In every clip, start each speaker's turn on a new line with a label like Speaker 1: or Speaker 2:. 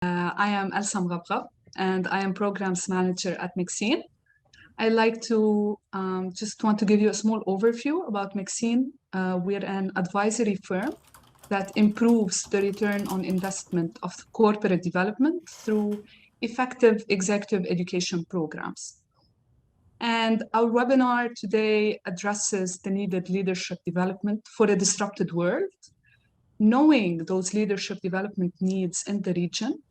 Speaker 1: I am Elsa Mghabghab, and I am Programs Manager at Maxine. I like to just want to give you a small overview about Maxine. We're an advisory firm that improves the return on investment of corporate development through effective executive education programs. And our webinar today addresses the needed leadership development for a disrupted world. Knowing those leadership development needs in the region,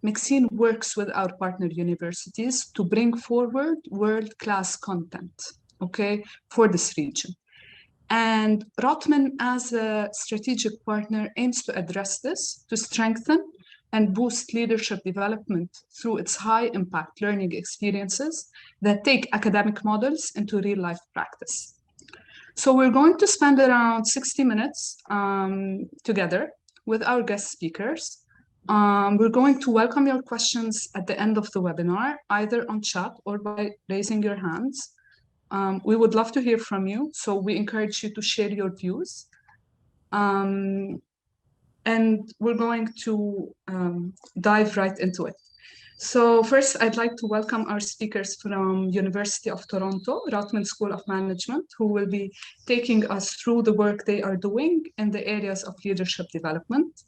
Speaker 1: Maxine works with our partner universities to bring forward world-class content, for this region. And Rotman, as a strategic partner, aims to address this, to strengthen and boost leadership development through its high-impact learning experiences that take academic models into real-life practice. So we're going to spend around 60 minutes together with our guest speakers. We're going to welcome your questions at the end of the webinar, either on chat or by raising your hands. We would love to hear from you, so we encourage you to share your views. And we're going to dive right into it. So first, I'd like to welcome our speakers from University of Toronto, Rotman School of Management, who will be taking us through the work they are doing in the areas of leadership development.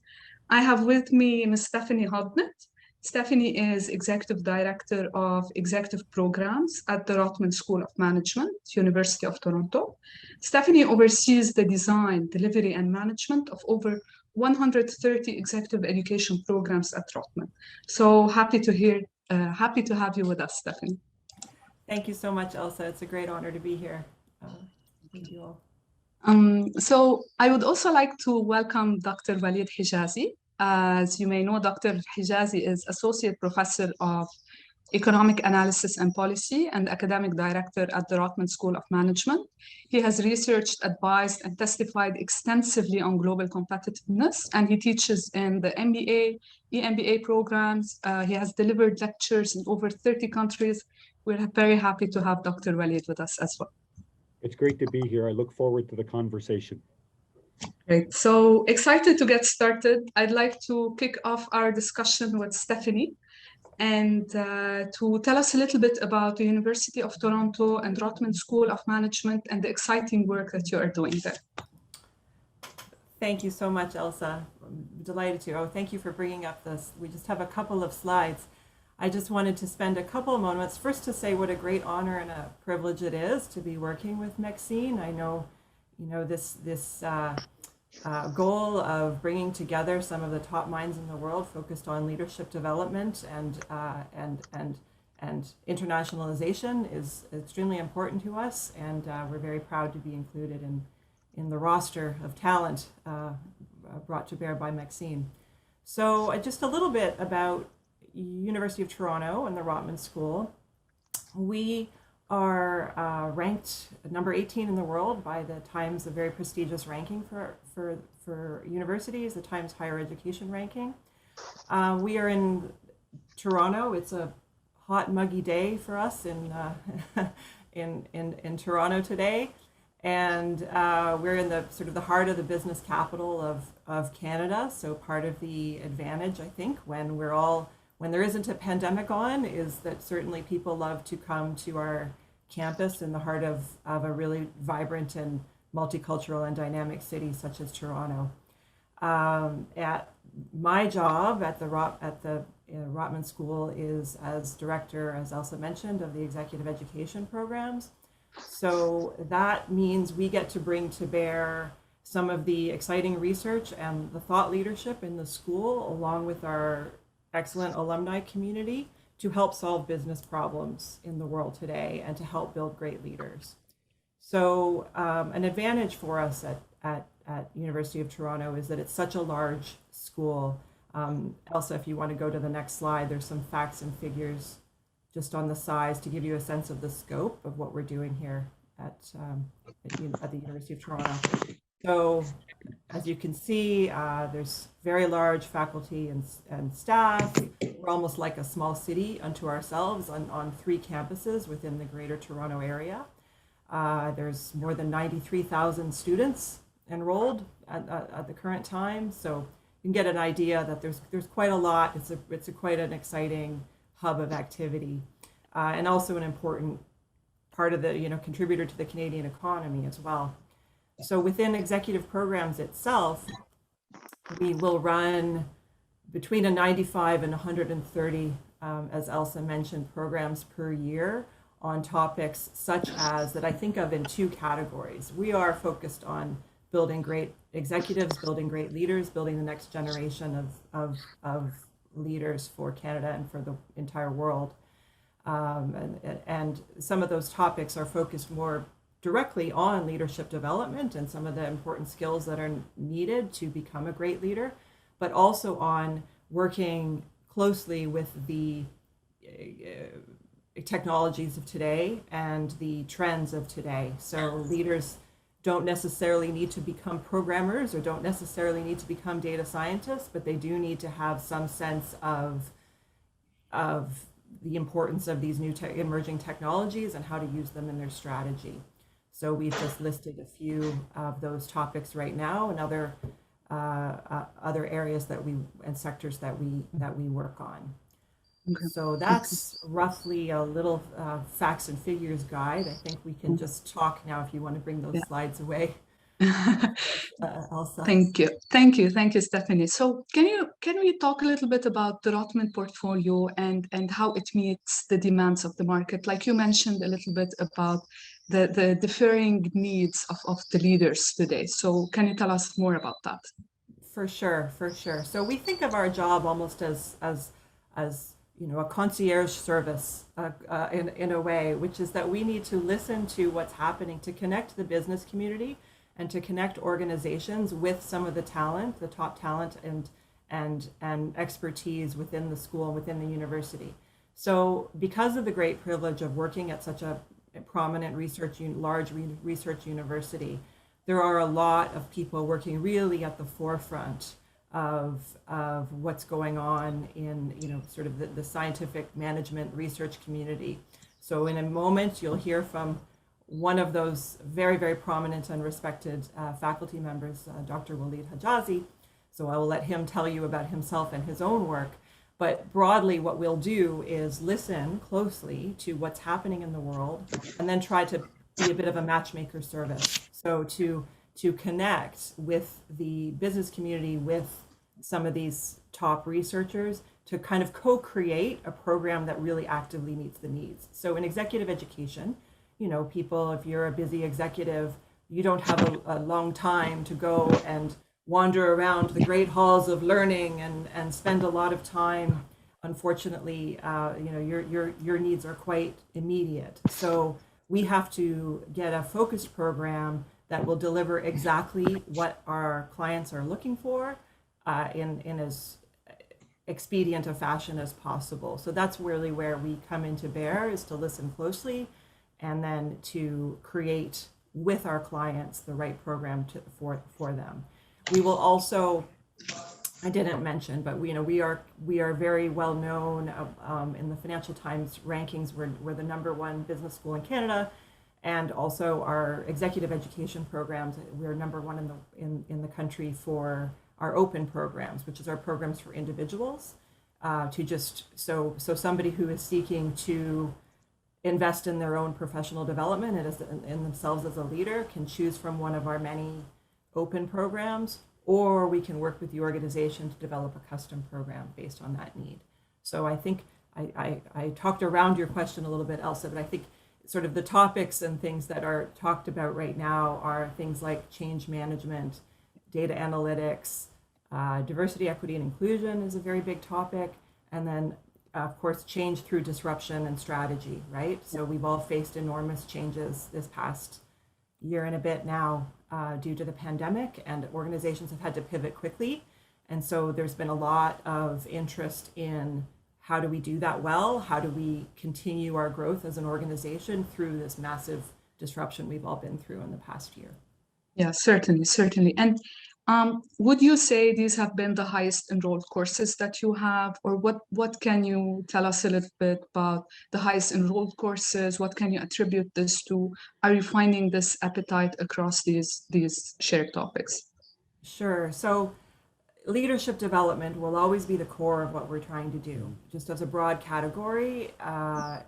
Speaker 1: I have with me Ms. Stephanie Hodnett. Stephanie is Executive Director of Executive Programs at the Rotman School of Management, University of Toronto. Stephanie oversees the design, delivery, and management of over 130 executive education programs at Rotman. So happy to have you with us, Stephanie.
Speaker 2: Thank you so much, Elsa. It's a great honor to be here. Thank you all.
Speaker 1: So I would also like to welcome Dr. Walid Hijazi. As you may know, Dr. Hijazi is Associate Professor of Economic Analysis and Policy and Academic Director at the Rotman School of Management. He has researched, advised, and testified extensively on global competitiveness, and he teaches in the MBA, EMBA programs. He has delivered lectures in over 30 countries. We're very happy to have Dr. Walid with us as well.
Speaker 3: It's great to be here. I look forward to the conversation.
Speaker 1: Great. So excited to get started. I'd like to kick off our discussion with Stephanie and to tell us a little bit about the University of Toronto and Rotman School of Management and the exciting work that you are doing there.
Speaker 2: Thank you so much, Elsa. I'm delighted to. Oh, thank you for bringing up this. We just have a couple of slides. I just wanted to spend a couple of moments first to say what a great honor and a privilege it is to be working with Maxine. I know, this goal of bringing together some of the top minds in the world focused on leadership development and internationalization is extremely important to us, and we're very proud to be included in the roster of talent brought to bear by Maxine. So just a little bit about University of Toronto and the Rotman School. We are ranked number 18 in the world by the Times, a very prestigious ranking for universities, the Times Higher Education ranking. We are in Toronto. It's a hot, muggy day for us in Toronto today, and we're in the sort of the heart of the business capital of Canada. So part of the advantage, I think, when there isn't a pandemic on, is that certainly people love to come to our campus in the heart of a really vibrant and multicultural and dynamic city such as Toronto. At my job at the Rotman School is as director, as Elsa mentioned, of the executive education programs. So that means we get to bring to bear some of the exciting research and the thought leadership in the school, along with our excellent alumni community, to help solve business problems in the world today and to help build great leaders. So an advantage for us at University of Toronto is that it's such a large school. Elsa, if you want to go to the next slide, there's some facts and figures just on the size to give you a sense of the scope of what we're doing here at the University of Toronto. So as you can see, there's very large faculty and staff. We're almost like a small city unto ourselves on 3 campuses within the Greater Toronto area. There's more than 93,000 students enrolled at the current time. So can get an idea that there's quite a lot. It's quite an exciting hub of activity, and also an important part of the contributor to the Canadian economy as well. So within executive programs itself, we will run between a 95 and 130, as Elsa mentioned, programs per year on topics such as that I think of in two categories. We are focused on building great executives, building great leaders, building the next generation of leaders for Canada and for the entire world. And some of those topics are focused more directly on leadership development and some of the important skills that are needed to become a great leader, but also on working closely with the technologies of today and the trends of today. So leaders don't necessarily need to become programmers or don't necessarily need to become data scientists, but they do need to have some sense of the importance of these new emerging technologies and how to use them in their strategy. So we've just listed a few of those topics right now and other areas and sectors that we work on. Okay. So that's roughly a little facts and figures guide. I think we can just talk now if you want to bring those slides away. Elsa.
Speaker 1: Thank you, Stephanie. So can we talk a little bit about the Rotman portfolio and how it meets the demands of the market? Like you mentioned a little bit about the differing needs of the leaders today. So can you tell us more about that?
Speaker 2: For sure. So we think of our job almost as a concierge service in a way, which is that we need to listen to what's happening to connect the business community and to connect organizations with some of the talent, the top talent and expertise within the school, within the university. So because of the great privilege of working at such a prominent large research university, there are a lot of people working really at the forefront of what's going on in sort of the scientific management research community. So in a moment you'll hear from one of those very, very prominent and respected faculty members, Dr. Walid Hajazi. So I will let him tell you about himself and his own work. But broadly, what we'll do is listen closely to what's happening in the world and then try to be a bit of a matchmaker service. So to connect with the business community, with some of these top researchers, to kind of co-create a program that really actively meets the needs. So in executive education, people, if you're a busy executive, you don't have a long time to go and wander around the great halls of learning and spend a lot of time. Unfortunately, your needs are quite immediate. So we have to get a focused program that will deliver exactly what our clients are looking for in as expedient a fashion as possible. So that's really where we come into bear, is to listen closely and then to create with our clients the right program for them. We will also, I didn't mention, but we are very well known in the Financial Times rankings. We're the #1 business school in Canada, and also our executive education programs. We're #1 in the country for our open programs, which is our programs for individuals. So somebody who is seeking to invest in their own professional development and in themselves as a leader can choose from one of our many open programs, or we can work with the organization to develop a custom program based on that need. So I think I talked around your question a little bit, Elsa, but I think sort of the topics and things that are talked about right now are things like change management, data analytics, diversity, equity, and inclusion is a very big topic, and then of course, change through disruption and strategy, right? So we've all faced enormous changes this past year and a bit now due to the pandemic, and organizations have had to pivot quickly. And so there's been a lot of interest in how do we do that well? How do we continue our growth as an organization through this massive disruption we've all been through in the past year?
Speaker 1: Yeah, certainly. And would you say these have been the highest enrolled courses that you have, or what can you tell us a little bit about the highest enrolled courses? What can you attribute this to? Are you finding this appetite across these shared topics?
Speaker 2: Sure. So leadership development will always be the core of what we're trying to do. Just as a broad category,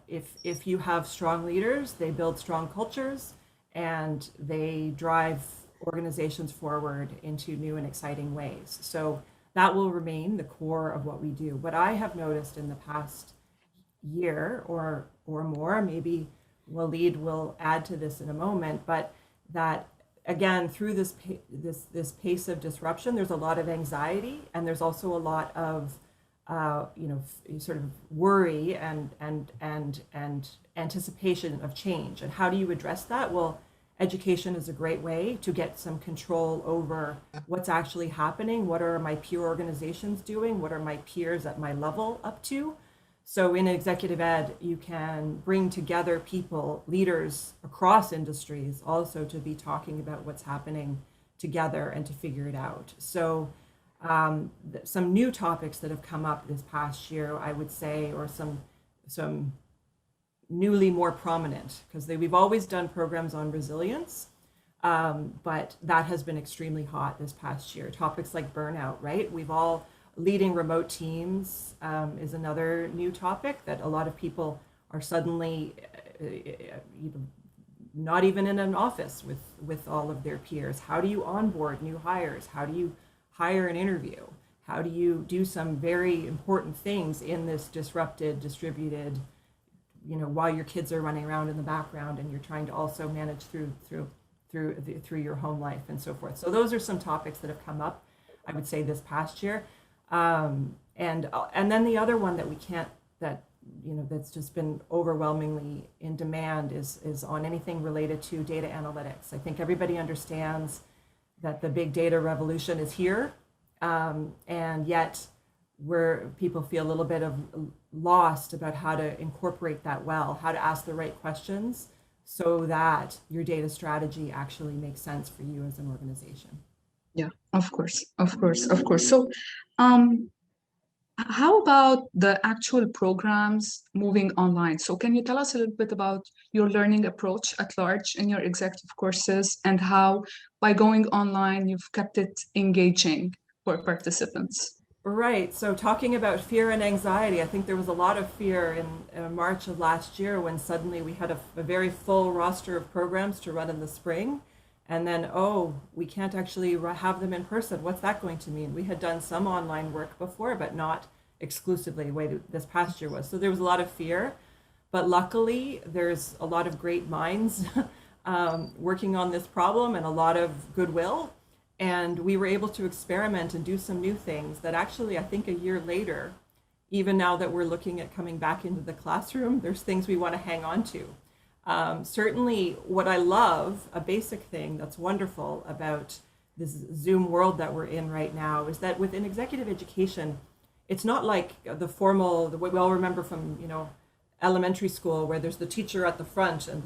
Speaker 2: if you have strong leaders, they build strong cultures and they drive organizations forward into new and exciting ways. So that will remain the core of what we do. What I have noticed in the past year or more, maybe Waleed will add to this in a moment, but that again, through this pace of disruption, there's a lot of anxiety, and there's also a lot of sort of worry and anticipation of change. And how do you address that? Well, education is a great way to get some control over what's actually happening. What are my peer organizations doing? What are my peers at my level up to? So in executive ed, you can bring together people, leaders across industries, also to be talking about what's happening together and to figure it out. So some new topics that have come up this past year, I would say, or some newly more prominent, because we've always done programs on resilience, but that has been extremely hot this past year. Topics like burnout, right? Leading remote teams is another new topic that a lot of people are suddenly not even in an office with all of their peers. How do you onboard new hires? How do you hire an interview? How do you do some very important things in this disrupted, distributed, while your kids are running around in the background and you're trying to also manage through your home life and so forth. So those are some topics that have come up, I would say, this past year. And then the other one that's just been overwhelmingly in demand is on anything related to data analytics. I think everybody understands that the big data revolution is here, and yet where people feel a little bit of lost about how to incorporate that well, how to ask the right questions so that your data strategy actually makes sense for you as an organization.
Speaker 1: Yeah, of course. So, how about the actual programs moving online? So can you tell us a little bit about your learning approach at large in your executive courses and how by going online, you've kept it engaging for participants?
Speaker 2: Right. So talking about fear and anxiety, I think there was a lot of fear in March of last year when suddenly we had a very full roster of programs to run in the spring. And then, we can't actually have them in person. What's that going to mean? We had done some online work before, but not exclusively the way this past year was. So there was a lot of fear. But luckily, there's a lot of great minds working on this problem and a lot of goodwill. And we were able to experiment and do some new things that actually, I think a year later, even now that we're looking at coming back into the classroom, there's things we want to hang on to. Certainly what I love, a basic thing that's wonderful about this Zoom world that we're in right now is that within executive education, it's not like the what we all remember from, elementary school where there's the teacher at the front and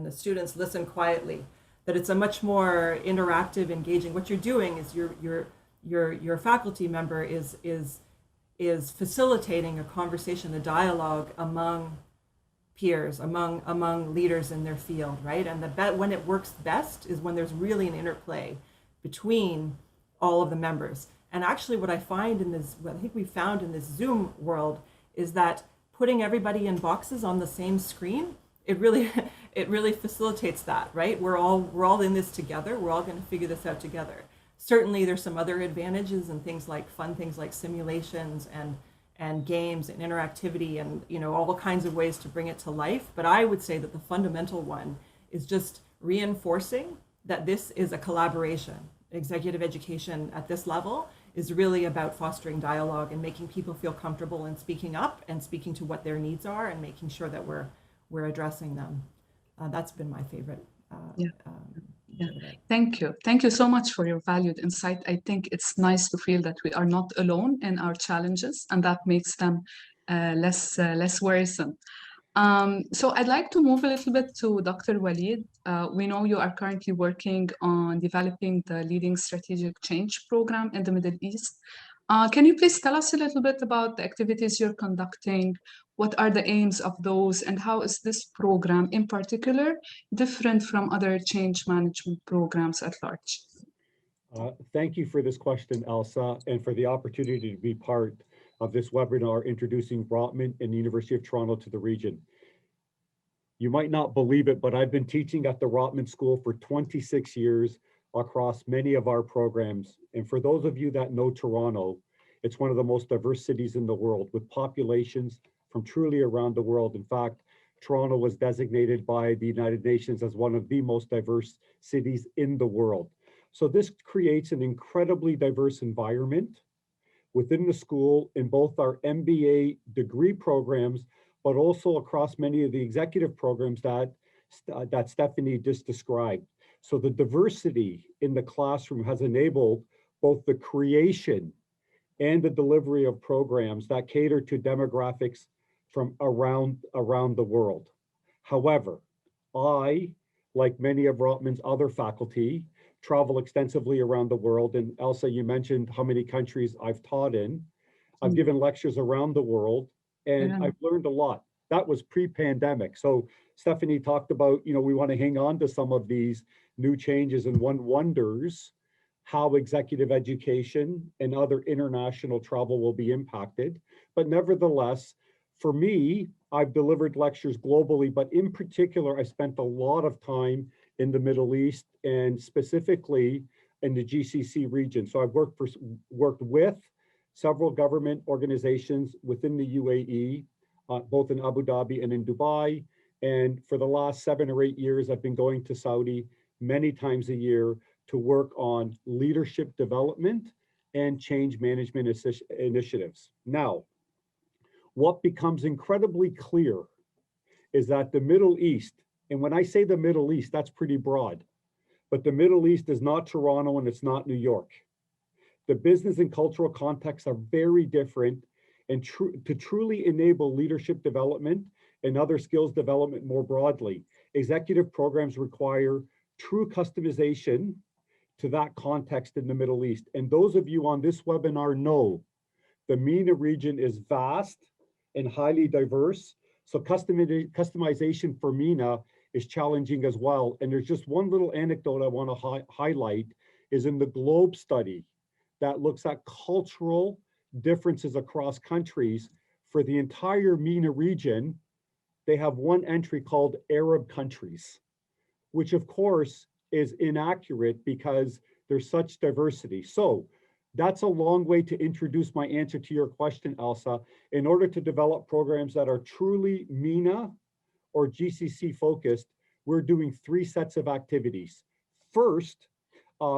Speaker 2: the students listen quietly, that it's a much more interactive, engaging. What you're doing is your faculty member is facilitating a conversation, a dialogue among peers, among leaders in their field, right? And when it works best is when there's really an interplay between all of the members. And actually what I think we found in this Zoom world is that putting everybody in boxes on the same screen, it really facilitates that, right? We're all in this together. We're all going to figure this out together. Certainly there's some other advantages and fun things like simulations and games and interactivity and all kinds of ways to bring it to life. But I would say that the fundamental one is just reinforcing that this is a collaboration. Executive education at this level is really about fostering dialogue and making people feel comfortable in speaking up and speaking to what their needs are and making sure that we're addressing them. That's been my favorite.
Speaker 1: Thank you so much for your valued insight. I think it's nice to feel that we are not alone in our challenges, and that makes them less worrisome. So I'd like to move a little bit to Dr. Waleed. We know you are currently working on developing the leading strategic change program in the Middle East. Can you please tell us a little bit about the activities you're conducting? What are the aims of those, and how is this program in particular different from other change management programs at large?
Speaker 3: Thank you for this question, Elsa, and for the opportunity to be part of this webinar introducing Rotman and the University of Toronto to the region. You might not believe it, but I've been teaching at the Rotman School for 26 years across many of our programs. And for those of you that know Toronto, it's one of the most diverse cities in the world with populations from truly around the world. In fact, Toronto was designated by the United Nations as one of the most diverse cities in the world. So this creates an incredibly diverse environment within the school in both our MBA degree programs, but also across many of the executive programs that Stephanie just described. So the diversity in the classroom has enabled both the creation and the delivery of programs that cater to demographics from around the world. However, I, like many of Rotman's other faculty, travel extensively around the world. And Elsa, you mentioned how many countries I've taught in. I've given lectures around the world, and I've learned a lot. That was pre-pandemic. So Stephanie talked about, we want to hang on to some of these new changes, and one wonders how executive education and other international travel will be impacted. But nevertheless, for me, I've delivered lectures globally, but in particular, I spent a lot of time in the Middle East and specifically in the GCC region. So I've worked with several government organizations within the UAE, both in Abu Dhabi and in Dubai. And for the last 7 or 8 years, I've been going to Saudi many times a year to work on leadership development and change management initiatives. Now, what becomes incredibly clear is that the Middle East, and when I say the Middle East, that's pretty broad, but the Middle East is not Toronto and it's not New York. The business and cultural contexts are very different, and to truly enable leadership development and other skills development more broadly, executive programs require true customization to that context in the Middle East. And those of you on this webinar know the MENA region is vast and highly diverse. So customization for MENA is challenging as well. And there's just one little anecdote I want to highlight is in the Globe study that looks at cultural differences across countries. For the entire MENA region, they have one entry called Arab countries, which of course is inaccurate because there's such diversity. So that's a long way to introduce my answer to your question, Elsa. In order to develop programs that are truly MENA or GCC focused, we're doing 3 sets of activities. First,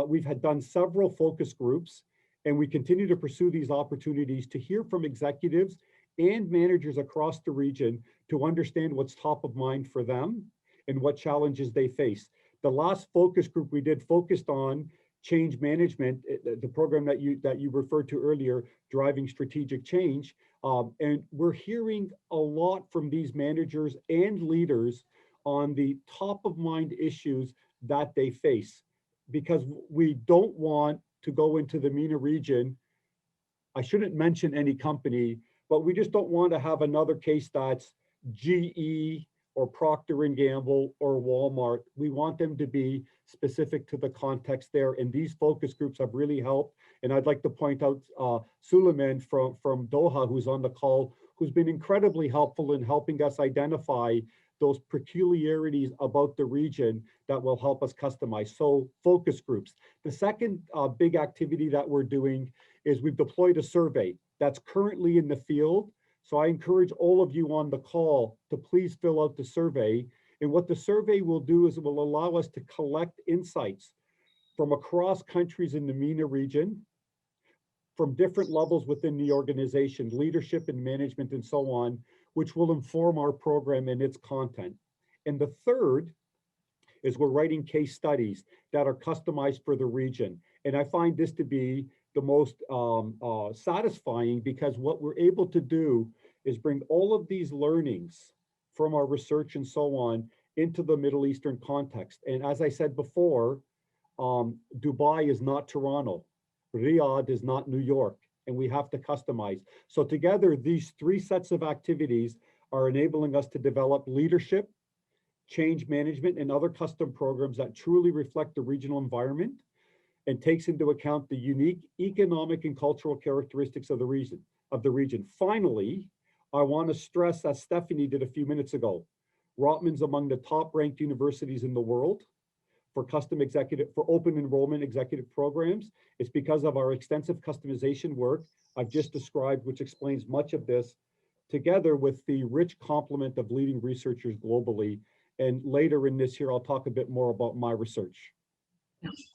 Speaker 3: we've done several focus groups, and we continue to pursue these opportunities to hear from executives and managers across the region to understand what's top of mind for them and what challenges they face. The last focus group we did focused on change management, the program that you referred to earlier, driving strategic change. And we're hearing a lot from these managers and leaders on the top of mind issues that they face, because we don't want to go into the MENA region. I shouldn't mention any company, but we just don't want to have another case that's GE or Procter & Gamble or Walmart. We want them to be specific to the context there. And these focus groups have really helped. And I'd like to point out Suleiman from Doha, who's on the call, who's been incredibly helpful in helping us identify those peculiarities about the region that will help us customize. So focus groups. The second big activity that we're doing is we've deployed a survey that's currently in the field. So I encourage all of you on the call to please fill out the survey. And what the survey will do is it will allow us to collect insights from across countries in the MENA region, from different levels within the organization, leadership and management and so on, which will inform our program and its content. And the third is we're writing case studies that are customized for the region. And I find this to be the most satisfying, because what we're able to do is bring all of these learnings from our research and so on into the Middle Eastern context. And as I said before, Dubai is not Toronto, Riyadh is not New York, and we have to customize. So together, these 3 sets of activities are enabling us to develop leadership, change management, and other custom programs that truly reflect the regional environment and takes into account the unique economic and cultural characteristics of the region. Finally, I want to stress, as Stephanie did a few minutes ago, Rotman's among the top ranked universities in the world for open enrollment executive programs. It's because of our extensive customization work I've just described, which explains much of this, together with the rich complement of leading researchers globally. And later in this here, I'll talk a bit more about my research.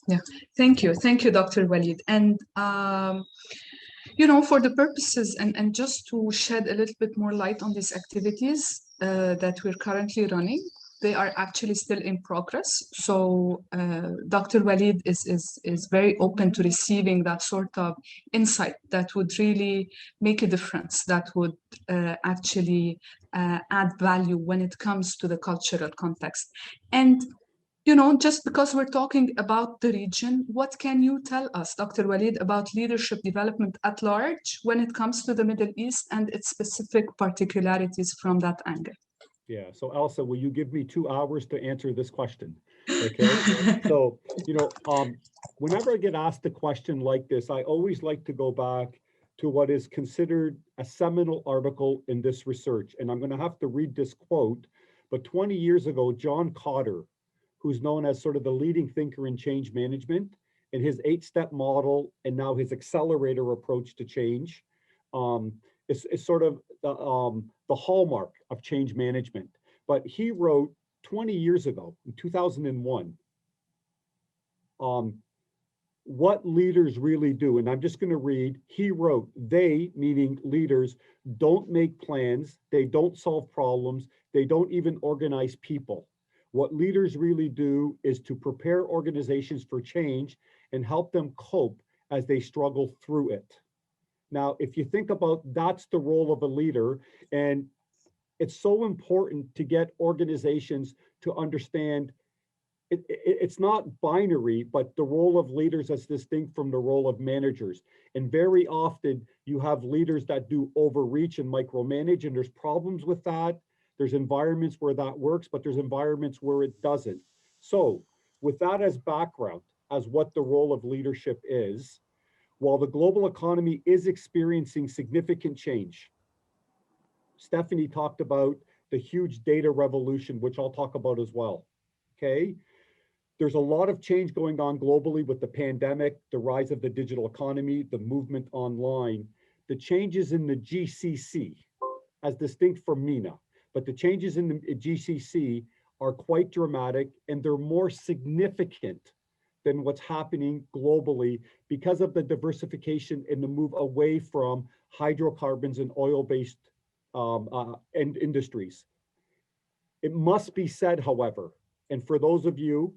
Speaker 1: Yeah, thank you, Dr. Walid. And for the purposes and just to shed a little bit more light on these activities that we're currently running, they are actually still in progress. So Dr. Walid is very open to receiving that sort of insight that would really make a difference, that would actually add value when it comes to the cultural context. And just because we're talking about the region, what can you tell us, Dr. Walid, about leadership development at large when it comes to the Middle East and its specific particularities from that angle?
Speaker 3: Yeah, so Elsa, will you give me 2 hours to answer this question? Okay, so, whenever I get asked a question like this, I always like to go back to what is considered a seminal article in this research. And I'm going to have to read this quote, but 20 years ago, John Cotter, who's known as sort of the leading thinker in change management, and his 8-step model and now his accelerator approach to change is sort of the hallmark of change management. But he wrote 20 years ago, in 2001, what leaders really do. And I'm just going to read, he wrote, they, meaning leaders, don't make plans, they don't solve problems, they don't even organize people. What leaders really do is to prepare organizations for change and help them cope as they struggle through it. Now, if you think about that's the role of a leader, and it's so important to get organizations to understand it's not binary, but the role of leaders is distinct from the role of managers. And very often you have leaders that do overreach and micromanage, and there's problems with that. There's environments where that works, but there's environments where it doesn't. So with that as background, as what the role of leadership is, while the global economy is experiencing significant change, Stephanie talked about the huge data revolution, which I'll talk about as well, okay? There's a lot of change going on globally with the pandemic, the rise of the digital economy, the movement online, the changes in the GCC, as distinct from Mena, but the changes in the GCC are quite dramatic, and they're more significant than what's happening globally because of the diversification and the move away from hydrocarbons and oil-based industries. It must be said, however, and for those of you,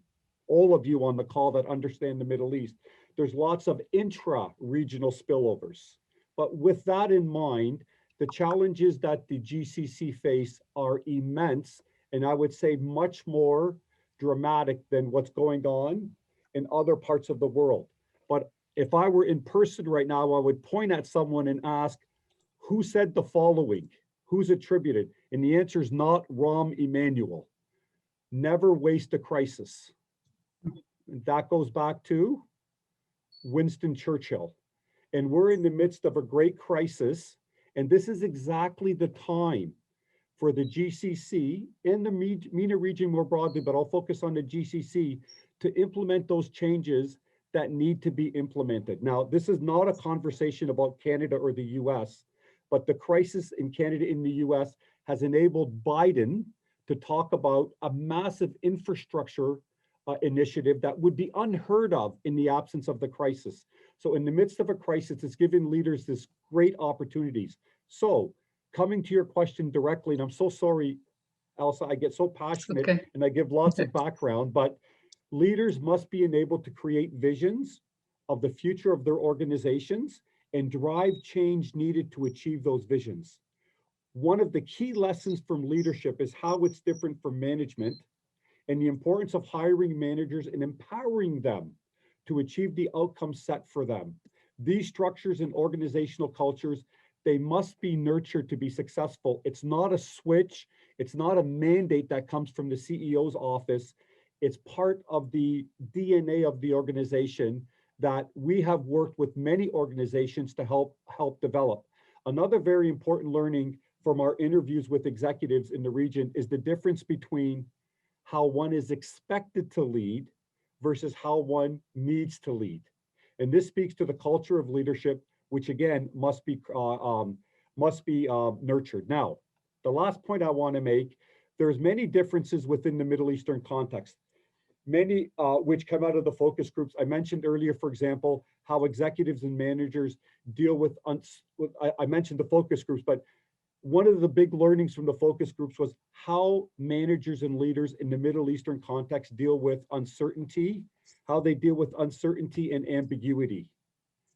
Speaker 3: all of you on the call that understand the Middle East, there's lots of intra-regional spillovers. But with that in mind, the challenges that the GCC face are immense, and I would say much more dramatic than what's going on in other parts of the world. But if I were in person right now, I would point at someone and ask, who said the following? Who's attributed? And the answer is not Rahm Emanuel. Never waste a crisis. And that goes back to Winston Churchill. And we're in the midst of a great crisis. And this is exactly the time for the GCC and the MENA region more broadly, but I'll focus on the GCC to implement those changes that need to be implemented. Now, this is not a conversation about Canada or the US, but the crisis in Canada and the US has enabled Biden to talk about a massive infrastructure initiative that would be unheard of in the absence of the crisis. So in the midst of a crisis, it's given leaders this great opportunities. So coming to your question directly, and I'm so sorry, Elsa, I get so passionate and I give lots of background, but leaders must be enabled to create visions of the future of their organizations and drive change needed to achieve those visions. One of the key lessons from leadership is how it's different from management and the importance of hiring managers and empowering them to achieve the outcomes set for them. These structures and organizational cultures, they must be nurtured to be successful. It's not a switch. It's not a mandate that comes from the CEO's office. It's part of the DNA of the organization. that we have worked with many organizations to help develop. Another very important learning from our interviews with executives in the region is the difference between how one is expected to lead versus how one needs to lead. And this speaks to the culture of leadership, which again must be nurtured. Now, the last point I want to make, there's many differences within the Middle Eastern context, many which come out of the focus groups. I mentioned earlier, for example, how executives and managers deal with, I mentioned the focus groups, but one of the big learnings from the focus groups was how managers and leaders in the Middle Eastern context deal with uncertainty, how they deal with uncertainty and ambiguity.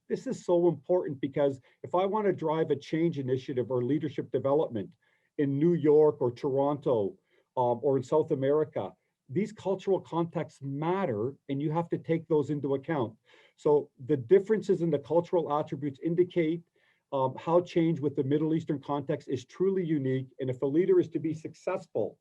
Speaker 3: This is so important because if I want to drive a change initiative or leadership development in New York or Toronto or in South America, these cultural contexts matter and you have to take those into account. So the differences in the cultural attributes indicate how change with the Middle Eastern context is truly unique. And if a leader is to be successful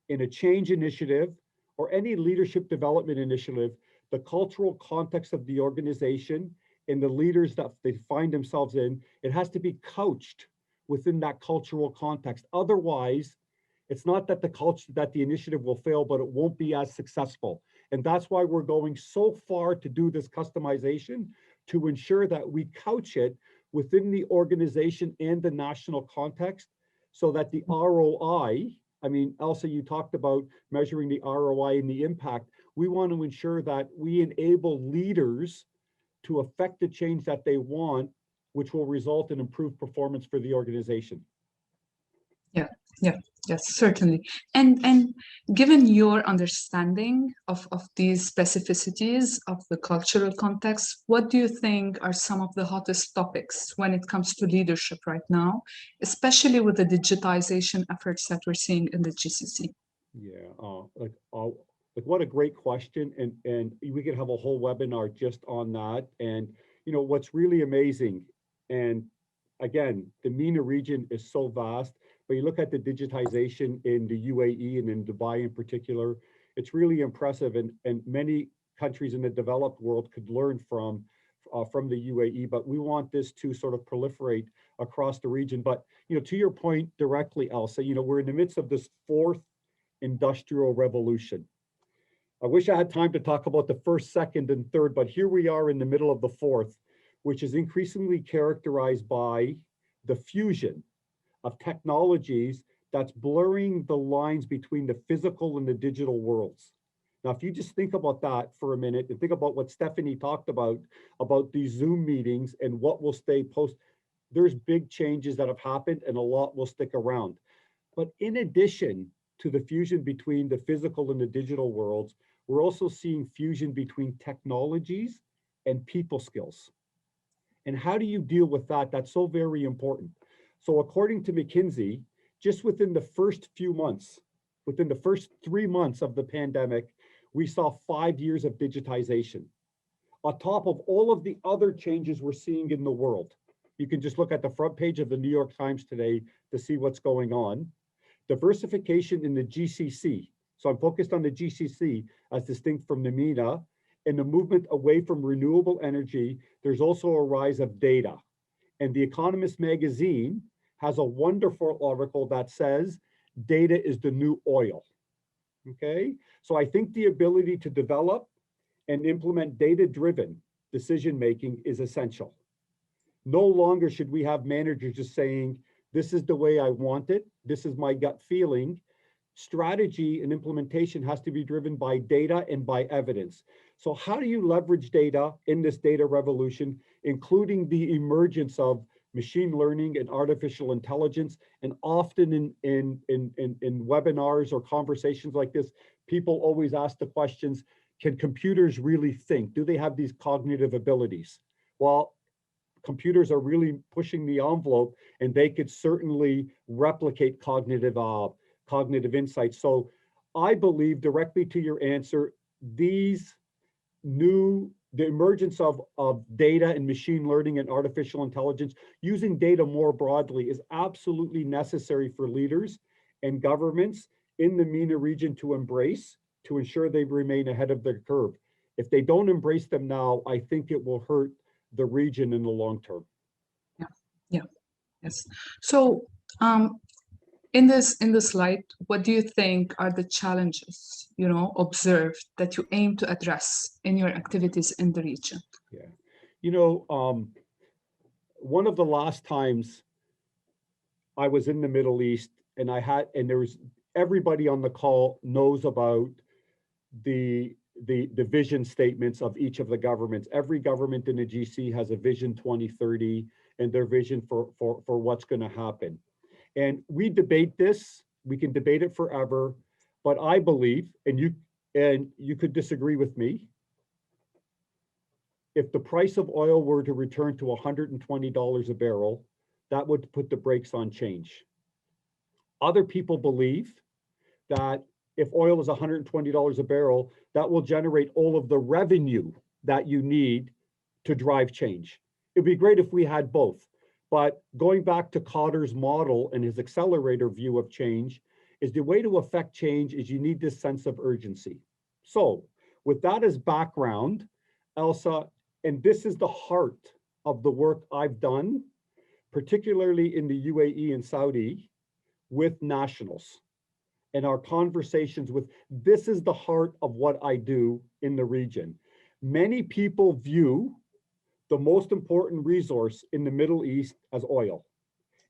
Speaker 3: in a change initiative or any leadership development initiative, the cultural context of the organization and the leaders that they find themselves in, it has to be coached within that cultural context. Otherwise, it's not that the initiative will fail, but it won't be as successful. And that's why we're going so far to do this customization, to ensure that we couch it within the organization and the national context so that the ROI, I mean, Elsa, you talked about measuring the ROI and the impact. We want to ensure that we enable leaders to affect the change that they want, which will result in improved performance for the organization.
Speaker 1: Yeah, yeah, yes, certainly. And given your understanding of these specificities of the cultural context, what do you think are some of the hottest topics when it comes to leadership right now, especially with the digitization efforts that we're seeing in the GCC?
Speaker 3: Yeah, like what a great question, and we could have a whole webinar just on that. And you know what's really amazing, and again, the MENA region is so vast. But you look at the digitization in the UAE and in Dubai in particular, it's really impressive, and many countries in the developed world could learn from the UAE. But we want this to sort of proliferate across the region. But you know, to your point directly, Elsa, you know, we're in the midst of this fourth industrial revolution. I wish I had time to talk about the first, second, and third, but here we are in the middle of the fourth, which is increasingly characterized by the fusion of technologies that's blurring the lines between the physical and the digital worlds. Now, if you just think about that for a minute and think about what Stephanie talked about these Zoom meetings and what will stay post, there's big changes that have happened and a lot will stick around. But in addition to the fusion between the physical and the digital worlds, we're also seeing fusion between technologies and people skills. And how do you deal with that? That's so very important. So according to McKinsey, just within the first few months, within the first 3 months of the pandemic, we saw 5 years of digitization. On top of all of the other changes we're seeing in the world. You can just look at the front page of the New York Times today to see what's going on. Diversification in the GCC. So I'm focused on the GCC as distinct from the MENA, and the movement away from renewable energy. There's also a rise of data. And The Economist magazine has a wonderful article that says data is the new oil. Okay, so I think the ability to develop and implement data-driven decision-making is essential. No longer should we have managers just saying, this is the way I want it, this is my gut feeling. Strategy and implementation has to be driven by data and by evidence. So how do you leverage data in this data revolution, including the emergence of machine learning and artificial intelligence? And often in webinars or conversations like this, people always ask the questions, can computers really think? Do they have these cognitive abilities? Well, computers are really pushing the envelope, and they could certainly replicate cognitive insights. So I believe, directly to your answer, the emergence of data and machine learning and artificial intelligence, using data more broadly, is absolutely necessary for leaders and governments in the MENA region to embrace, to ensure they remain ahead of the curve. If they don't embrace them now, I think it will hurt the region in the long term.
Speaker 1: Yeah, yeah, yes. So, in this light, what do you think are the challenges, observed that you aim to address in your activities in the region?
Speaker 3: Yeah, one of the last times I was in the Middle East, and there was everybody on the call knows about the vision statements of each of the governments. Every government in the GC has a vision 2030 and their vision for what's going to happen. And we debate this, we can debate it forever, but I believe, and you could disagree with me, if the price of oil were to return to $120 a barrel, that would put the brakes on change. Other people believe that if oil is $120 a barrel, that will generate all of the revenue that you need to drive change. It'd be great if we had both. But going back to Cotter's model and his accelerator view of change, is the way to affect change is you need this sense of urgency. So with that as background, Elsa, and this is the heart of the work I've done, particularly in the UAE and Saudi, with nationals and our conversations with, this is the heart of what I do in the region. Many people view the most important resource in the Middle East as oil.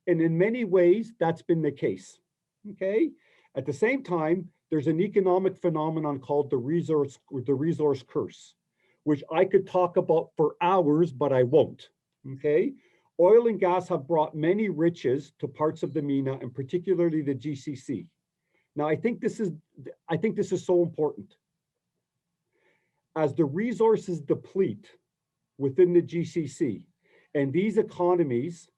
Speaker 3: And in many ways, that's been the case, okay? At the same time, there's an economic phenomenon called the resource curse, which I could talk about for hours, but I won't, okay? Oil and gas have brought many riches to parts of the MENA and particularly the GCC. Now, I think this is so important. As the resources deplete within the GCC, and these economies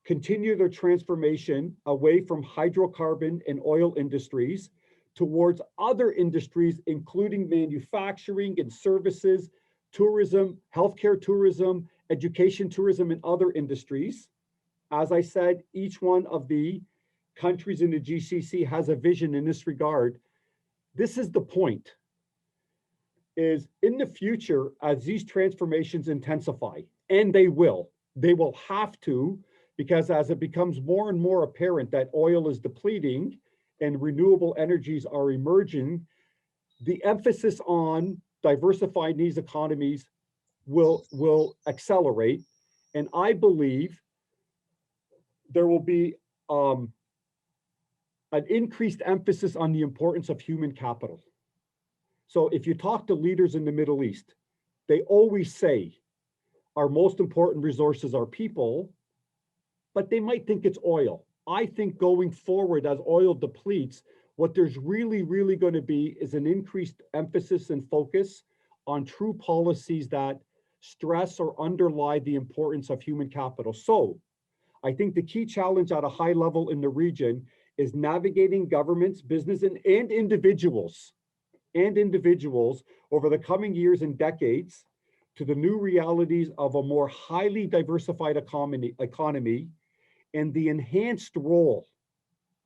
Speaker 3: continue their transformation away from hydrocarbon and oil industries towards other industries, including manufacturing and services, tourism, healthcare tourism, education tourism, and other industries. As I said, each one of the countries in the GCC has a vision in this regard. This is the point, is in the future, as these transformations intensify, and they will have to, because as it becomes more and more apparent that oil is depleting and renewable energies are emerging, the emphasis on diversifying these economies will accelerate. And I believe there will be an increased emphasis on the importance of human capital. So if you talk to leaders in the Middle East, they always say our most important resources are people, but they might think it's oil. I think going forward, as oil depletes, what there's really going to be is an increased emphasis and focus on true policies that stress or underlie the importance of human capital. So I think the key challenge at a high level in the region is navigating governments, business, and individuals over the coming years and decades to the new realities of a more highly diversified economy and the enhanced role.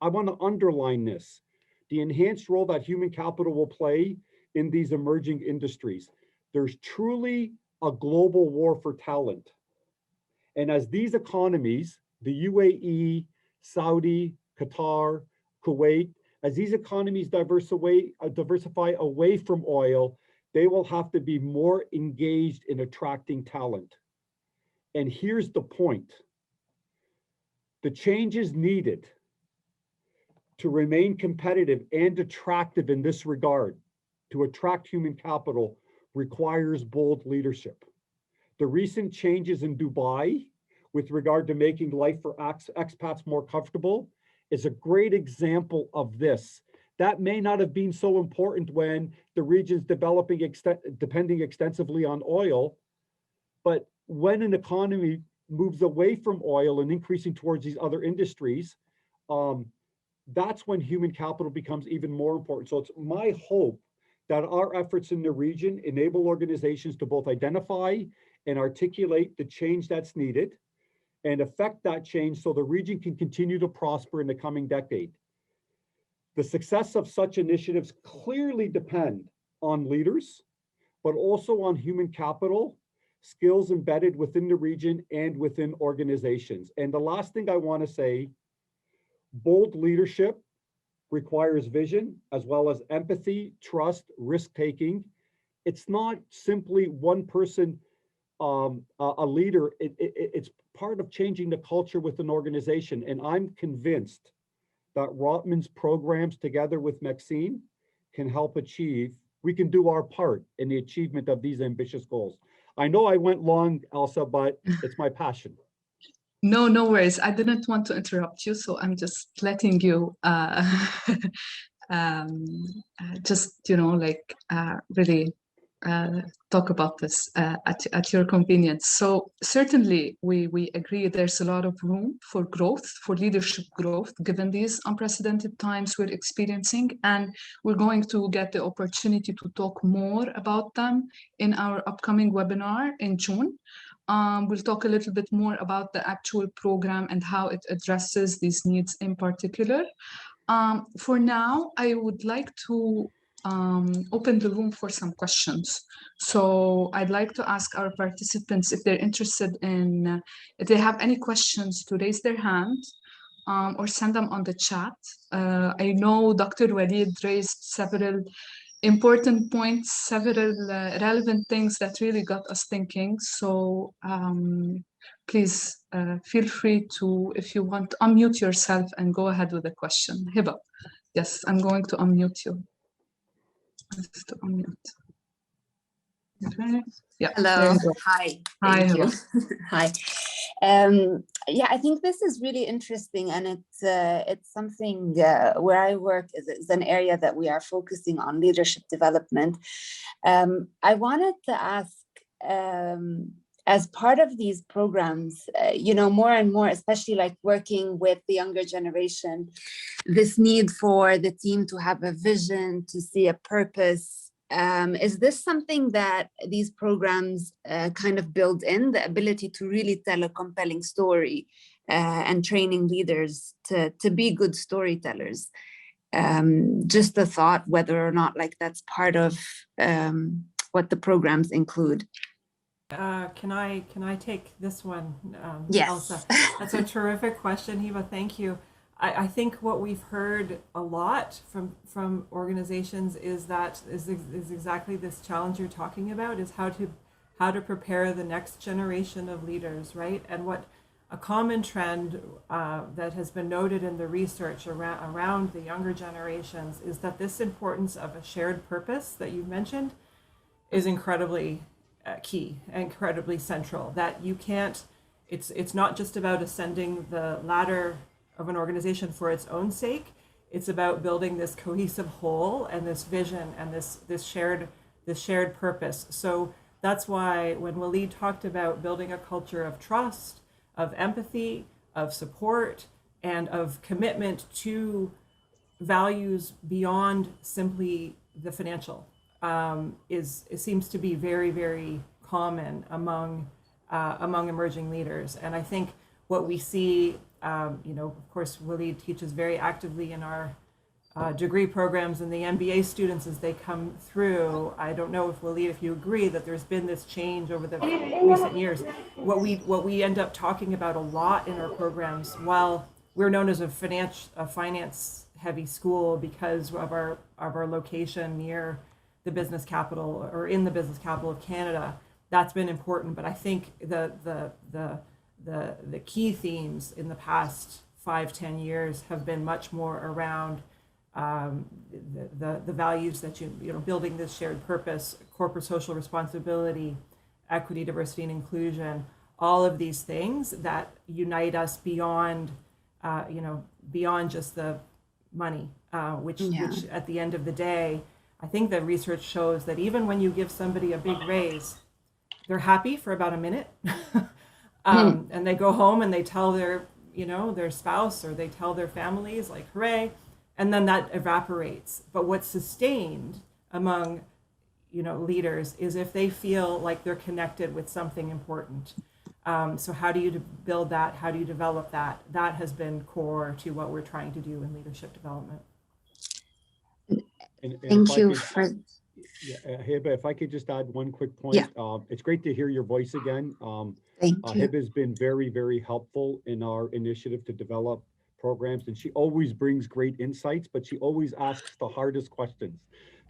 Speaker 3: I want to underline this, the enhanced role that human capital will play in these emerging industries. There's truly a global war for talent. And as these economies, the UAE, Saudi, Qatar, Kuwait, as these economies diversify away from oil, they will have to be more engaged in attracting talent. And here's the point. The changes needed to remain competitive and attractive in this regard, to attract human capital, requires bold leadership. The recent changes in Dubai with regard to making life for expats more comfortable is a great example of this. That may not have been so important when the region's depending extensively on oil, but when an economy moves away from oil and increasing towards these other industries, that's when human capital becomes even more important. So it's my hope that our efforts in the region enable organizations to both identify and articulate the change that's needed and affect that change so the region can continue to prosper in the coming decade. The success of such initiatives clearly depend on leaders, but also on human capital, skills embedded within the region and within organizations. And the last thing I want to say, bold leadership requires vision as well as empathy, trust, risk-taking. It's not simply one person, a leader. It's part of changing the culture with an organization. And I'm convinced that Rotman's programs together with Maxine can help achieve, we can do our part in the achievement of these ambitious goals. I know I went long, Elsa, but it's my passion.
Speaker 1: No, no worries. I didn't want to interrupt you, so I'm just letting you just, really talk about this at your convenience. So certainly we agree there's a lot of room for growth, for leadership growth, given these unprecedented times we're experiencing. And we're going to get the opportunity to talk more about them in our upcoming webinar in June. We'll talk a little bit more about the actual program and how it addresses these needs in particular. For now, I would like to open the room for some questions. So I'd like to ask our participants if they're interested in, if they have any questions, to raise their hand or send them on the chat. I know Dr. Walid raised several important points, several relevant things that really got us thinking. So please feel free to, if you want, unmute yourself and go ahead with the question. Hiba, yes, I'm going to unmute you. Just to unmute. Okay. Yeah.
Speaker 4: Hello. Hi.
Speaker 1: Hi.
Speaker 4: Thank you. Hi. Yeah, I think this is really interesting, and it's something where I work is an area that we are focusing on leadership development. I wanted to ask, as part of these programs, more and more, especially like working with the younger generation, this need for the team to have a vision, to see a purpose. Is this something that these programs kind of build in, the ability to really tell a compelling story and training leaders to be good storytellers? Just a thought whether or not like that's part of what the programs include.
Speaker 2: Can I take this one,
Speaker 4: yes.
Speaker 2: Elsa? That's a terrific question, Hiba. Thank you. I think what we've heard a lot from organizations is exactly this challenge you're talking about, is how to prepare the next generation of leaders, right? And what a common trend that has been noted in the research around the younger generations is that this importance of a shared purpose that you've mentioned is incredibly key, incredibly central. That you can't, it's not just about ascending the ladder of an organization for its own sake. It's about building this cohesive whole and this vision and this shared purpose. So that's why when Walid talked about building a culture of trust, of empathy, of support, and of commitment to values beyond simply the financial, it seems to be very, very common among emerging leaders. And I think what we see, of course, Walid teaches very actively in our degree programs and the MBA students as they come through. I don't know if Walid, if you agree that there's been this change over the recent years. What we end up talking about a lot in our programs, while we're known as a finance heavy school because of our location near the business capital or in the business capital of Canada, that's been important. But I think the key themes in the past 5-10 years have been much more around the values that building this shared purpose, corporate social responsibility, equity, diversity, and inclusion, all of these things that unite us beyond just the money, which at the end of the day, I think that research shows that even when you give somebody a big raise, they're happy for about a minute. And they go home and they tell their spouse or they tell their families, like, hooray, and then that evaporates. But what's sustained among leaders is if they feel like they're connected with something important. So how do you build that? How do you develop that? That has been core to what we're trying to do in leadership development.
Speaker 4: Thank you for
Speaker 3: Yeah, Hiba, if I could just add one quick point.
Speaker 4: Yeah.
Speaker 3: It's great to hear your voice again.
Speaker 4: Thank you.
Speaker 3: Hiba has been very, very helpful in our initiative to develop programs, and she always brings great insights, but she always asks the hardest questions.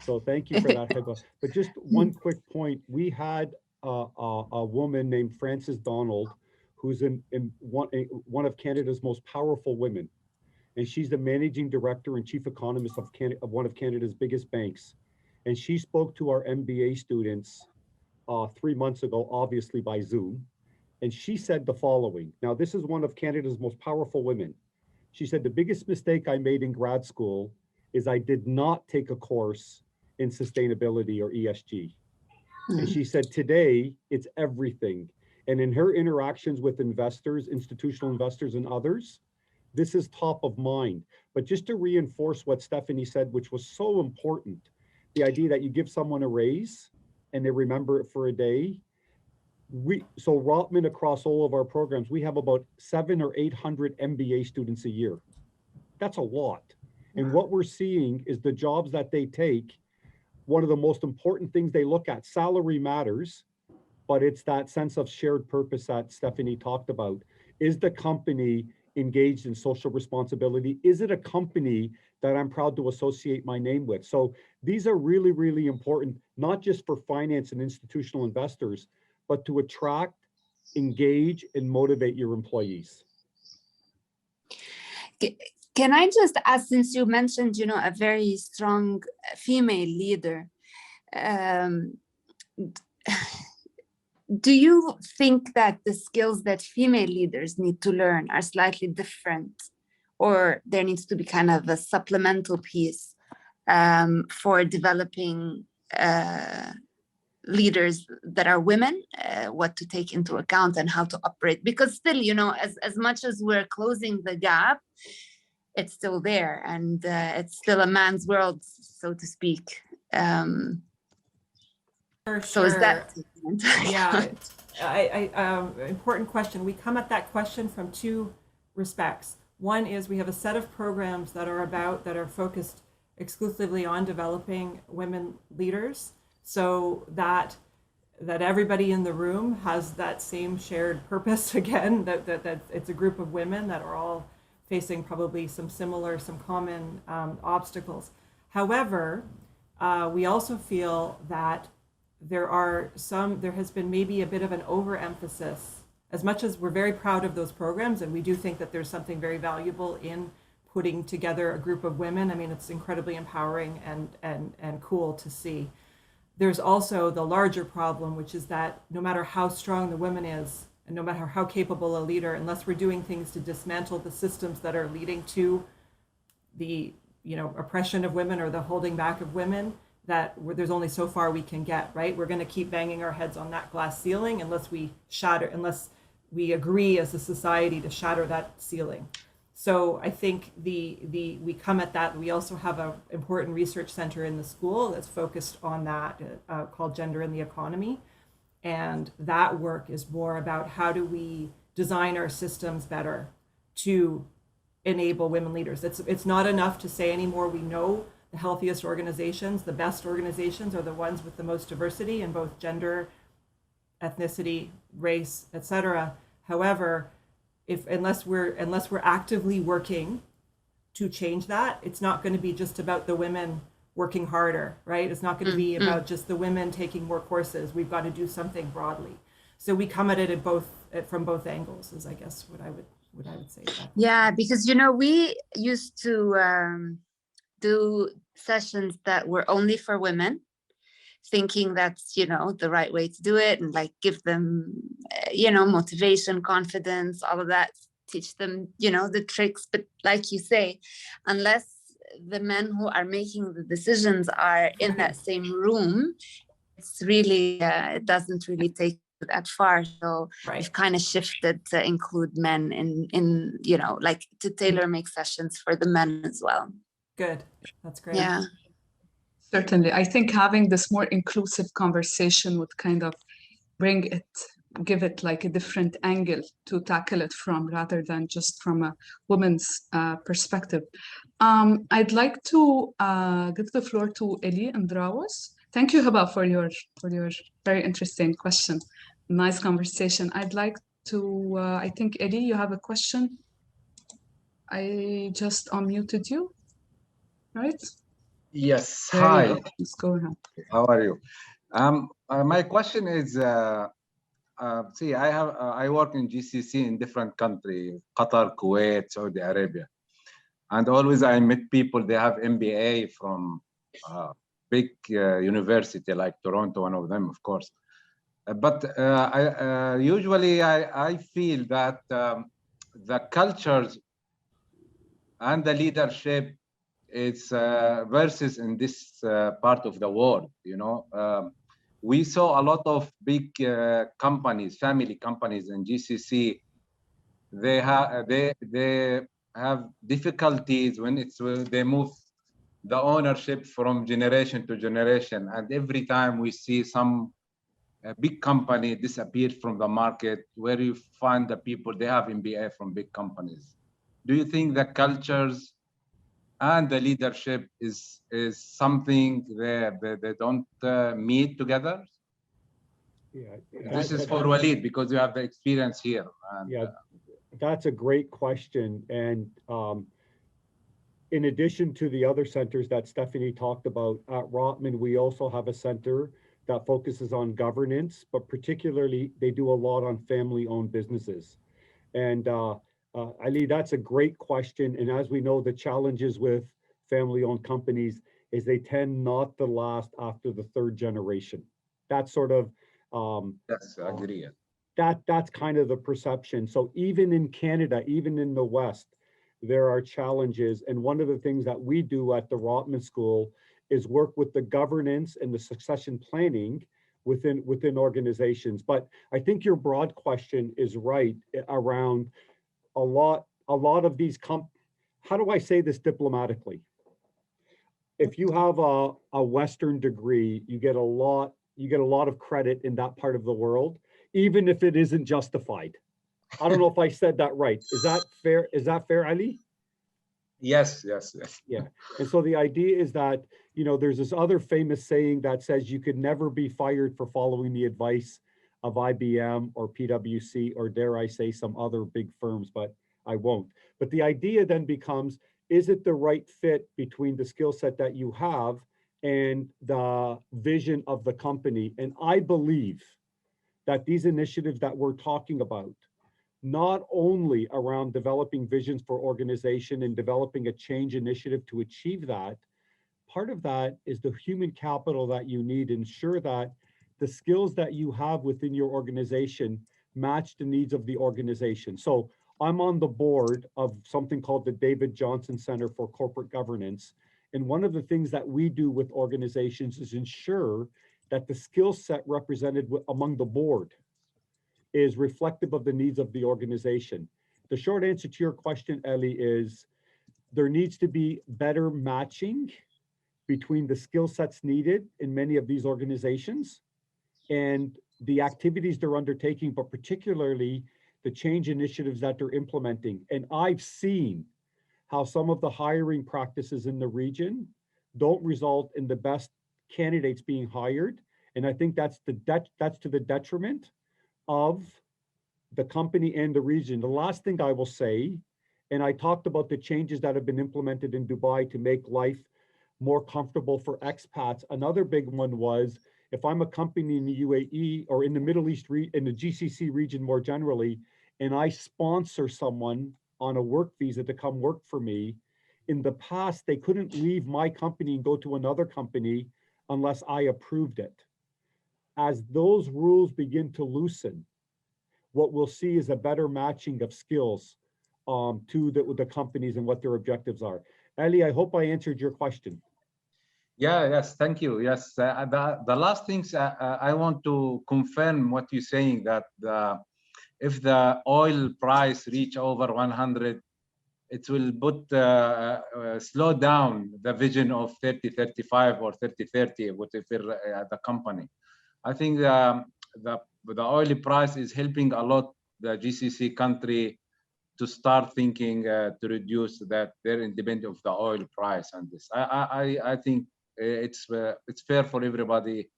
Speaker 3: So thank you for that, Hiba. But just one quick point. We had a woman named Frances Donald, who's in one of Canada's most powerful women. And she's the managing director and chief economist of one of Canada's biggest banks. And she spoke to our MBA students 3 months ago, obviously by Zoom. And she said the following. Now, this is one of Canada's most powerful women. She said, the biggest mistake I made in grad school is I did not take a course in sustainability or ESG. And she said, today it's everything. And in her interactions with investors, institutional investors and others, this is top of mind. But just to reinforce what Stephanie said, which was so important, the idea that you give someone a raise and they remember it for a day. So Rotman, across all of our programs, we have about 700 or 800 MBA students a year. That's a lot. And what we're seeing is the jobs that they take, one of the most important things they look at, salary matters, but it's that sense of shared purpose that Stephanie talked about. Is the company engaged in social responsibility? Is it a company that I'm proud to associate my name with? So these are really, really important, not just for finance and institutional investors, but to attract, engage, and motivate your employees.
Speaker 4: Can I just ask, since you mentioned, a very strong female leader, do you think that the skills that female leaders need to learn are slightly different, or there needs to be kind of a supplemental piece for developing leaders that are women, what to take into account and how to operate? Because still, as much as we're closing the gap, it's still there, and it's still a man's world, so to speak.
Speaker 2: For
Speaker 4: So is that
Speaker 2: yeah, important question. We come at that question from two respects. One is we have a set of programs that are focused exclusively on developing women leaders, so that everybody in the room has that same shared purpose. Again, that it's a group of women that are all facing probably some common obstacles. However, we also feel that there has been maybe a bit of an overemphasis. As much as we're very proud of those programs, and we do think that there's something very valuable in putting together a group of women. I mean, it's incredibly empowering and cool to see. There's also the larger problem, which is that no matter how strong the woman is, and no matter how capable a leader, unless we're doing things to dismantle the systems that are leading to the oppression of women or the holding back of women, that there's only so far we can get, right? We're going to keep banging our heads on that glass ceiling unless we agree as a society to shatter that ceiling. So I think we come at that. We also have an important research center in the school that's focused on that, called Gender in the Economy. And that work is more about how do we design our systems better to enable women leaders. It's not enough to say anymore, we know the healthiest organizations, the best organizations are the ones with the most diversity in both gender, ethnicity, race, etc. However, unless we're actively working to change that, it's not going to be just about the women working harder, right? It's not going to be about just the women taking more courses. We've got to do something broadly. So we come at it from both angles, is I guess what I would say.
Speaker 4: Yeah, because we used to do sessions that were only for women, thinking that's the right way to do it, and like give them motivation, confidence, all of that, teach them the tricks. But like you say, unless the men who are making the decisions are in that same room, it's really it doesn't really take that far. So we've kind of shifted to include men in like to tailor make sessions for the men as well.
Speaker 2: Good, that's great.
Speaker 4: Yeah,
Speaker 1: certainly. I think having this more inclusive conversation would kind of give it like a different angle to tackle it from, rather than just from a woman's perspective. I'd like to give the floor to Eli Andrawas. Thank you, Haba, for your very interesting question. Nice conversation. I'd like to, I think, Eddie, you have a question. I just unmuted you, right?
Speaker 5: Yes,
Speaker 1: There you
Speaker 5: hi,
Speaker 1: go. Let's go ahead.
Speaker 5: how are you? My question is, see, I work in GCC in different countries, Qatar, Kuwait, Saudi Arabia. And always I meet people, they have MBA from big university like Toronto, one of them, of course. But usually I feel that the cultures and the leadership is versus in this part of the world, you know. We saw a lot of big companies, family companies in GCC. They have difficulties when they move the ownership from generation to generation, and every time we see some big company disappear from the market, where you find the people they have MBA from big companies. Do you think the cultures and the leadership is something they don't meet together?
Speaker 3: Yeah,
Speaker 5: This is for Walid because you have the experience here. And,
Speaker 3: yeah, that's a great question. And in addition to the other centers that Stephanie talked about, at Rotman, we also have a center that focuses on governance, but particularly they do a lot on family-owned businesses. And Ali, that's a great question. And as we know, the challenges with family-owned companies is they tend not to last after the third generation. That's sort of
Speaker 5: yes, I agree.
Speaker 3: That's kind of the perception. So even in Canada, even in the West, there are challenges. And one of the things that we do at the Rotman School is work with the governance and the succession planning within organizations. But I think your broad question is right around a lot of these how do I say this diplomatically? If you have a Western degree, you get a lot of credit in that part of the world, even if it isn't justified. I don't know if I said that right. Is that fair? Is that fair, Ali?
Speaker 5: Yes, yes, yes.
Speaker 3: Yeah. And so the idea is that, you know, there's this other famous saying that says you could never be fired for following the advice of IBM or PwC, or dare I say some other big firms, but I won't. But the idea then becomes, is it the right fit between the skill set that you have and the vision of the company? And I believe that these initiatives that we're talking about, not only around developing visions for organization and developing a change initiative to achieve that, part of that is the human capital that you need to ensure that the skills that you have within your organization match the needs of the organization. So I'm on the board of something called the David Johnson Center for Corporate Governance. And one of the things that we do with organizations is ensure that the skill set represented among the board is reflective of the needs of the organization. The short answer to your question, Ellie, is there needs to be better matching between the skill sets needed in many of these organizations and the activities they're undertaking, but particularly the change initiatives that they're implementing. And I've seen how some of the hiring practices in the region don't result in the best candidates being hired. And I think that's to the detriment of the company and the region. The last thing I will say, and I talked about the changes that have been implemented in Dubai to make life more comfortable for expats. Another big one was, if I'm a company in the UAE or in the Middle East, in the GCC region more generally, and I sponsor someone on a work visa to come work for me, in the past, they couldn't leave my company and go to another company unless I approved it. As those rules begin to loosen, what we'll see is a better matching of skills to the companies and what their objectives are. Ali, I hope I answered your question.
Speaker 5: Yeah, yes, thank you. Yes, the last things I want to confirm what you're saying, that if the oil price reach over 100, it will put slow down the vision of 30-35 or 30-30, whatever the company. I think the oil price is helping a lot the GCC country to start thinking to reduce that their independence of the oil price. And this, I think it's fair for everybody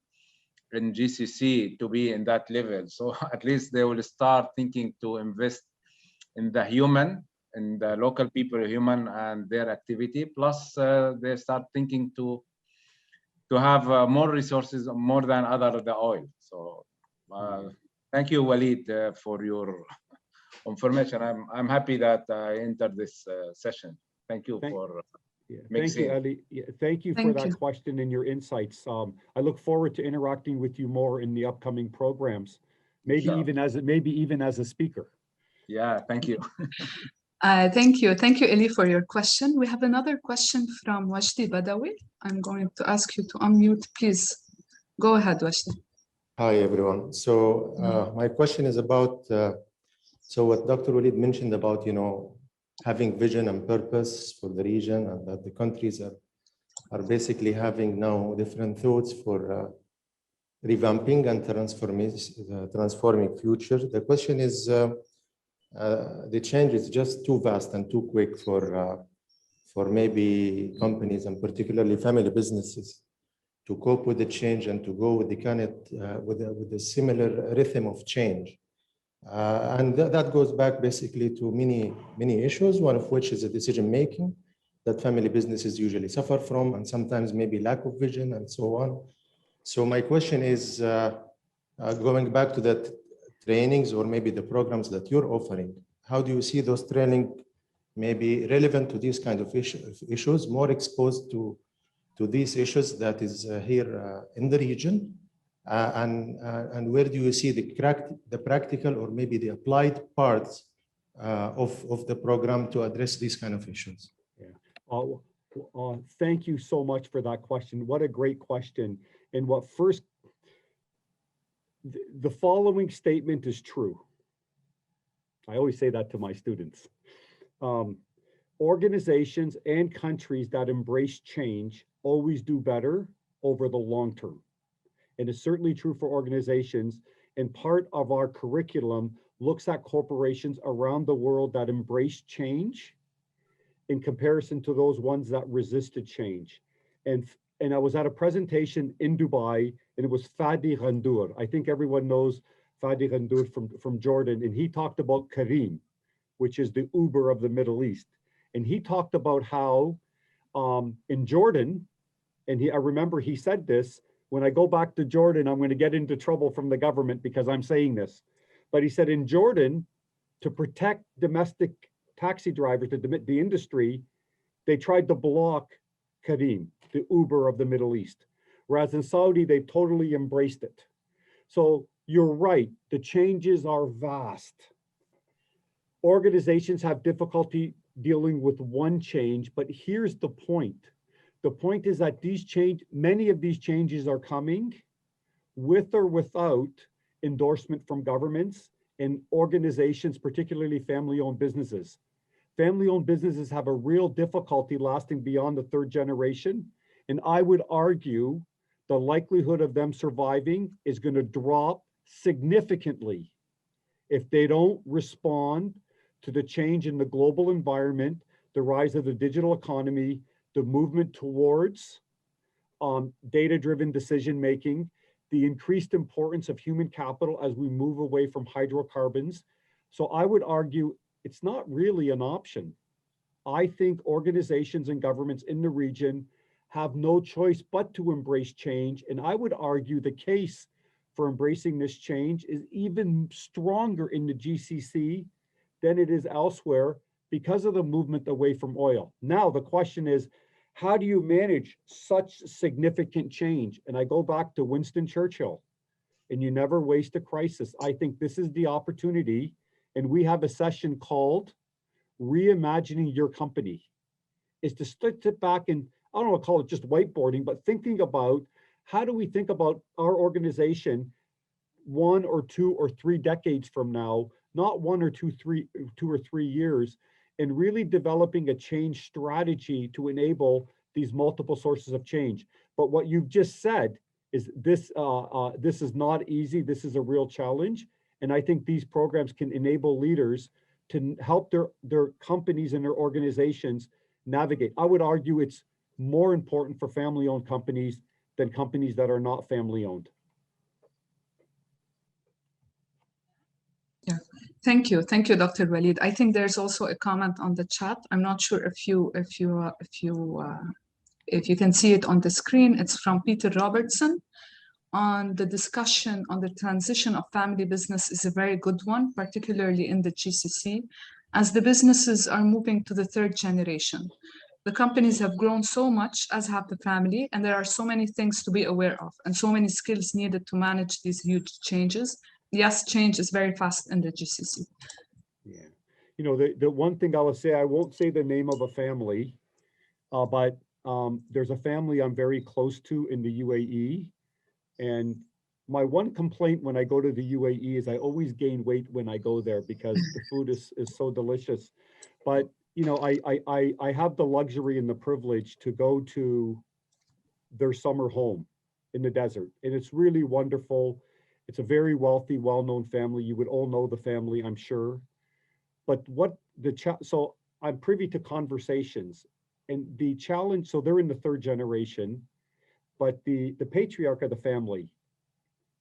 Speaker 5: in GCC to be in that level. So at least they will start thinking to invest in the human, in the local people, human and their activity. Plus, they start thinking to have more resources, more than the oil. So thank you, Walid, for your information. I'm happy that I entered this session. Thank you for
Speaker 3: Thank you, Ali. Thank you for
Speaker 1: Thank
Speaker 3: that
Speaker 1: you.
Speaker 3: question and your insights. I look forward to interacting with you more in the upcoming programs, maybe
Speaker 5: Sure.
Speaker 3: even as a speaker.
Speaker 5: Yeah, thank you.
Speaker 1: Thank you, Eli, for your question. We have another question from Wajdi Badawi. I'm going to ask you to unmute, please. Go ahead, Wajdi.
Speaker 6: Hi, everyone. So my question is about, so what Dr. Walid mentioned about, having vision and purpose for the region, and that the countries are basically having now different thoughts for revamping and transforming future. The question is, the change is just too vast and too quick for maybe companies and particularly family businesses to cope with the change and to go with the kind of with a similar rhythm of change. And that goes back basically to many issues, one of which is the decision making that family businesses usually suffer from, and sometimes maybe lack of vision and so on. So my question is, going back to that trainings or maybe the programs that you're offering, how do you see those training maybe relevant to these kind of issues, more exposed to these issues that is here in the region? And where do you see the practical or maybe the applied parts of the program to address these kind of issues?
Speaker 3: Yeah. Thank you so much for that question. What a great question. And the following statement is true. I always say that to my students. Organizations and countries that embrace change always do better over the long term. And it's certainly true for organizations. And part of our curriculum looks at corporations around the world that embrace change in comparison to those ones that resisted change. And I was at a presentation in Dubai, and it was Fadi Ghandour. I think everyone knows Fadi Ghandour from Jordan, and he talked about Careem, which is the Uber of the Middle East. And he talked about how in Jordan, and I remember he said this, when I go back to Jordan, I'm going to get into trouble from the government because I'm saying this. But he said in Jordan, to protect domestic taxi drivers, the industry, they tried to block Careem, the Uber of the Middle East. Whereas in Saudi, they've totally embraced it. So you're right, the changes are vast. Organizations have difficulty dealing with one change, but here's the point. The point is that many of these changes are coming with or without endorsement from governments and organizations, particularly family-owned businesses. Family-owned businesses have a real difficulty lasting beyond the third generation. And I would argue the likelihood of them surviving is going to drop significantly if they don't respond to the change in the global environment, the rise of the digital economy, the movement towards data-driven decision-making, the increased importance of human capital as we move away from hydrocarbons. So I would argue it's not really an option. I think organizations and governments in the region have no choice but to embrace change. And I would argue the case for embracing this change is even stronger in the GCC than it is elsewhere because of the movement away from oil. Now, the question is, how do you manage such significant change? And I go back to Winston Churchill, and you never waste a crisis. I think this is the opportunity, and we have a session called Reimagining Your Company, is to sit back and, I don't want to call it just whiteboarding, but thinking about how do we think about our organization 1 or 2 or 3 decades from now, not 1 or 2 or 3 years, and really developing a change strategy to enable these multiple sources of change. But what you've just said is this is not easy. This is a real challenge. And I think these programs can enable leaders to help their companies and their organizations navigate. I would argue it's more important for family-owned companies than companies that are not family-owned.
Speaker 1: Yeah, thank you, Dr. Walid. I think there's also a comment on the chat. I'm not sure if you can see it on the screen. It's from Peter Robertson. On the discussion on the transition of family business is a very good one, particularly in the GCC, as the businesses are moving to the third generation. The companies have grown so much, as have the family, and there are so many things to be aware of and so many skills needed to manage these huge changes. Yes, change is very fast in the GCC.
Speaker 3: Yeah, you know, the one thing I will say, I won't say the name of a family, but there's a family I'm very close to in the UAE. And my one complaint when I go to the UAE is I always gain weight when I go there because the food is so delicious. But, you know, I have the luxury and the privilege to go to their summer home in the desert. And it's really wonderful. It's a very wealthy, well-known family. You would all know the family, I'm sure. But so I'm privy to conversations and the challenge, so they're in the third generation. But the patriarch of the family,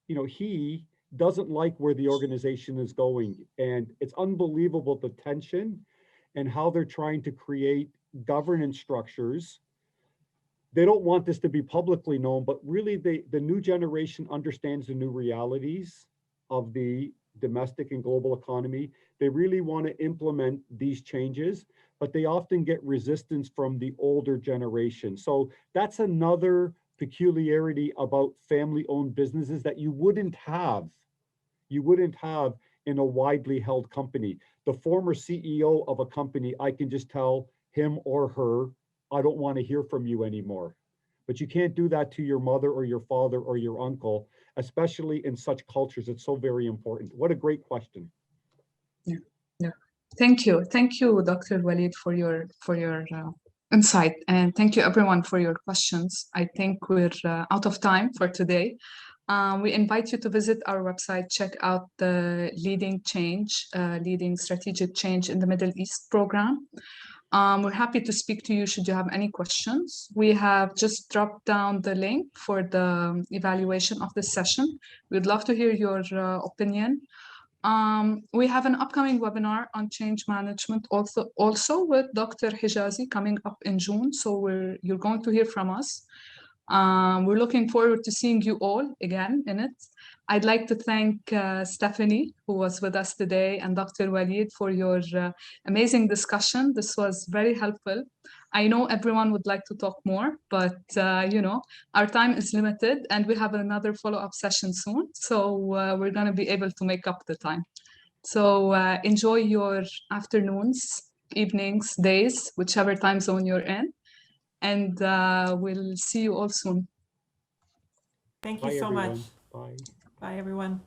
Speaker 3: you know, he doesn't like where the organization is going. And it's unbelievable the tension and how they're trying to create governance structures. They don't want this to be publicly known, but really the new generation understands the new realities of the domestic and global economy. They really want to implement these changes, but they often get resistance from the older generation. So that's another peculiarity about family-owned businesses that you wouldn't have in a widely held company. The former CEO of a company, I can just tell him or her, I don't want to hear from you anymore. But you can't do that to your mother or your father or your uncle, especially in such cultures. It's so very important. What a great question.
Speaker 1: Yeah. Thank you, Dr. Walid, for your insight, and thank you everyone for your questions. I think we're out of time for today. We invite you to visit our website, check out the Leading Strategic Change in the Middle East program. We're happy to speak to you should you have any questions. We have just dropped down the link for the evaluation of this session. We'd love to hear your opinion. We have an upcoming webinar on change management also with Dr. Hijazi coming up in June. So you're going to hear from us. We're looking forward to seeing you all again in it. I'd like to thank Stephanie, who was with us today, and Dr. Walid for your amazing discussion. This was very helpful. I know everyone would like to talk more, but you know, our time is limited and we have another follow-up session soon. So we're going to be able to make up the time. So enjoy your afternoons, evenings, days, whichever time zone you're in. And we'll see you all soon.
Speaker 2: Thank you so much.
Speaker 3: Bye.
Speaker 2: Bye, everyone.